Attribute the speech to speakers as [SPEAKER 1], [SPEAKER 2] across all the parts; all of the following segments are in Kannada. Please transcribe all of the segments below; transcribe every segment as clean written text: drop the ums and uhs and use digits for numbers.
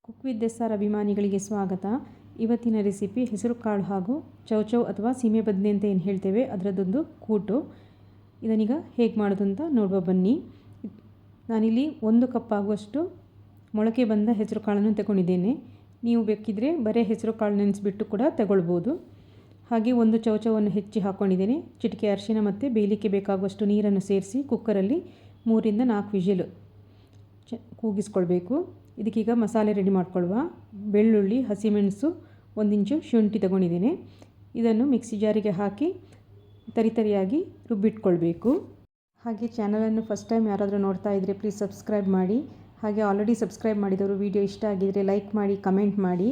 [SPEAKER 1] ಕುಕ್ ವಿತ್ ಎಸ್.ಆರ್ ಅಭಿಮಾನಿಗಳಿಗೆ ಸ್ವಾಗತ. ಇವತ್ತಿನ ರೆಸಿಪಿ ಹೆಸರುಕಾಳು ಹಾಗೂ ಚೌಚೌ ಅಥವಾ ಸೀಮೆ ಬದನೆ ಅಂತ ಏನು ಹೇಳ್ತೇವೆ ಅದರದ್ದೊಂದು ಕೂಟು. ಇದನ್ನೀಗ ಹೇಗೆ ಮಾಡೋದು ಅಂತ ನೋಡುವ ಬನ್ನಿ. ನಾನಿಲ್ಲಿ 1 ಕಪ್ ಆಗುವಷ್ಟು ಮೊಳಕೆ ಬಂದ ಹೆಸರು ಕಾಳನ್ನು ತಗೊಂಡಿದ್ದೇನೆ. ನೀವು ಬೇಕಿದ್ದರೆ ಬರೀ ಹೆಸರು ಕಾಳು ನೆನೆಸಿಬಿಟ್ಟು ಕೂಡ ತಗೊಳ್ಬೋದು. ಹಾಗೆ ಒಂದು ಚೌಚೌವನ್ನು ಹೆಚ್ಚಿ ಹಾಕ್ಕೊಂಡಿದ್ದೇನೆ. ಚಿಟಿಕೆ ಅರಿಶಿನ ಮತ್ತು ಬೇಯಲಿಕ್ಕೆ ಬೇಕಾಗುವಷ್ಟು ನೀರನ್ನು ಸೇರಿಸಿ ಕುಕ್ಕರಲ್ಲಿ 3 ರಿಂದ 4 ವಿಷಲ್ ಕೂಗಿಸ್ಕೊಳ್ಬೇಕು. ಇದಕ್ಕೀಗ ಮಸಾಲೆ ರೆಡಿ ಮಾಡ್ಕೊಳ್ಳುವ. ಬೆಳ್ಳುಳ್ಳಿ, ಹಸಿಮೆಣಸು, 1 ಇಂಚು ಶುಂಠಿ ತಗೊಂಡಿದ್ದೇನೆ. ಇದನ್ನು ಮಿಕ್ಸಿ ಜಾರಿಗೆ ಹಾಕಿ ತರಿತರಿಯಾಗಿ ರುಬ್ಬಿಟ್ಕೊಳ್ಬೇಕು. ಹಾಗೆ ಚಾನಲನ್ನು ಫಸ್ಟ್ ಟೈಮ್ ಯಾರಾದರೂ ನೋಡ್ತಾ ಇದ್ದರೆ ಪ್ಲೀಸ್ ಸಬ್ಸ್ಕ್ರೈಬ್ ಮಾಡಿ. ಹಾಗೆ ಆಲ್ರೆಡಿ ಸಬ್ಸ್ಕ್ರೈಬ್ ಮಾಡಿದವರು ವಿಡಿಯೋ ಇಷ್ಟ ಆಗಿದ್ದರೆ ಲೈಕ್ ಮಾಡಿ, ಕಮೆಂಟ್ ಮಾಡಿ.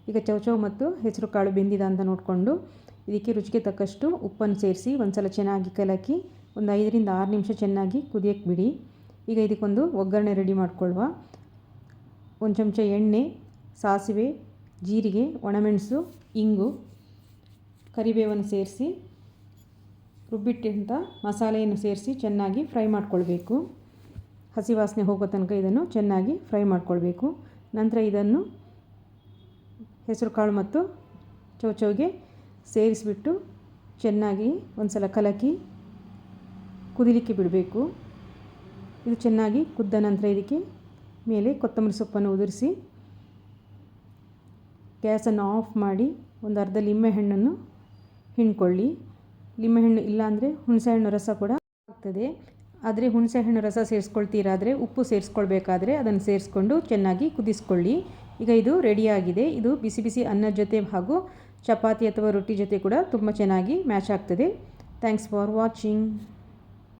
[SPEAKER 1] ಈಗ ಚೌಚೌ ಮತ್ತು ಹೆಸರು ಕಾಳು ಬೆಂದಿದ ಅಂತ ನೋಡಿಕೊಂಡು ಇದಕ್ಕೆ ರುಚಿಗೆ ತಕ್ಕಷ್ಟು ಉಪ್ಪನ್ನು ಸೇರಿಸಿ ಒಂದು ಸಲ ಚೆನ್ನಾಗಿ ಕಲಕಿ ಒಂದು 5 ರಿಂದ 6 ನಿಮಿಷ ಚೆನ್ನಾಗಿ ಕುದಿಯಕ್ಕೆ ಬಿಡಿ. ಈಗ ಇದಕ್ಕೊಂದು ಒಗ್ಗರಣೆ ರೆಡಿ ಮಾಡ್ಕೊಳ್ಳುವ. 1 ಚಮಚ ಎಣ್ಣೆ, ಸಾಸಿವೆ, ಜೀರಿಗೆ, ಒಣಮೆಣಸು, ಇಂಗು, ಕರಿಬೇವನ್ನು ಸೇರಿಸಿ ರುಬ್ಬಿಟ್ಟಂಥ ಮಸಾಲೆಯನ್ನು ಸೇರಿಸಿ ಚೆನ್ನಾಗಿ ಫ್ರೈ ಮಾಡ್ಕೊಳ್ಬೇಕು. ಹಸಿ ವಾಸನೆ ಹೋಗೋ ತನಕ ಇದನ್ನು ಚೆನ್ನಾಗಿ ಫ್ರೈ ಮಾಡ್ಕೊಳ್ಬೇಕು. ನಂತರ ಇದನ್ನು ಹೆಸರುಕಾಳು ಮತ್ತು ಚೌಚೌಗೆ ಸೇರಿಸಿಬಿಟ್ಟು ಚೆನ್ನಾಗಿ ಒಂದು ಸಲ ಕಲಕಿ ಕುದಿಲಿಕ್ಕೆ ಬಿಡಬೇಕು. ಇದು ಚೆನ್ನಾಗಿ ಕುದ್ದ ನಂತರ ಇದಕ್ಕೆ ಮೇಲೆ ಕೊತ್ತಂಬರಿ ಸೊಪ್ಪನ್ನು ಉದುರಿಸಿ ಗ್ಯಾಸನ್ನು ಆಫ್ ಮಾಡಿ ಒಂದು ಅರ್ಧ ಲಿಂಬೆಹಣ್ಣನ್ನು ಹಿಂಡ್ಕೊಳ್ಳಿ. ಲಿಂಬೆಹಣ್ಣು ಇಲ್ಲಾಂದರೆ ಹುಣಸೆಹಣ್ಣು ರಸ ಕೂಡ ಆಗ್ತದೆ. ಆದರೆ ಹುಣಸೆಹಣ್ಣು ರಸ ಸೇರಿಸ್ಕೊಳ್ತೀರಾದರೆ ಉಪ್ಪು ಸೇರಿಸ್ಕೊಳ್ಬೇಕಾದ್ರೆ ಅದನ್ನು ಸೇರಿಸ್ಕೊಂಡು ಚೆನ್ನಾಗಿ ಕುದಿಸ್ಕೊಳ್ಳಿ. ಈಗ ಇದು ರೆಡಿಯಾಗಿದೆ. ಇದು ಬಿಸಿ ಬಿಸಿ ಅನ್ನದ ಜೊತೆ ಹಾಗೂ ಚಪಾತಿ ಅಥವಾ ರೊಟ್ಟಿ ಜೊತೆ ಕೂಡ ತುಂಬ ಚೆನ್ನಾಗಿ ಮ್ಯಾಚ್ ಆಗ್ತದೆ. Thanks for watching.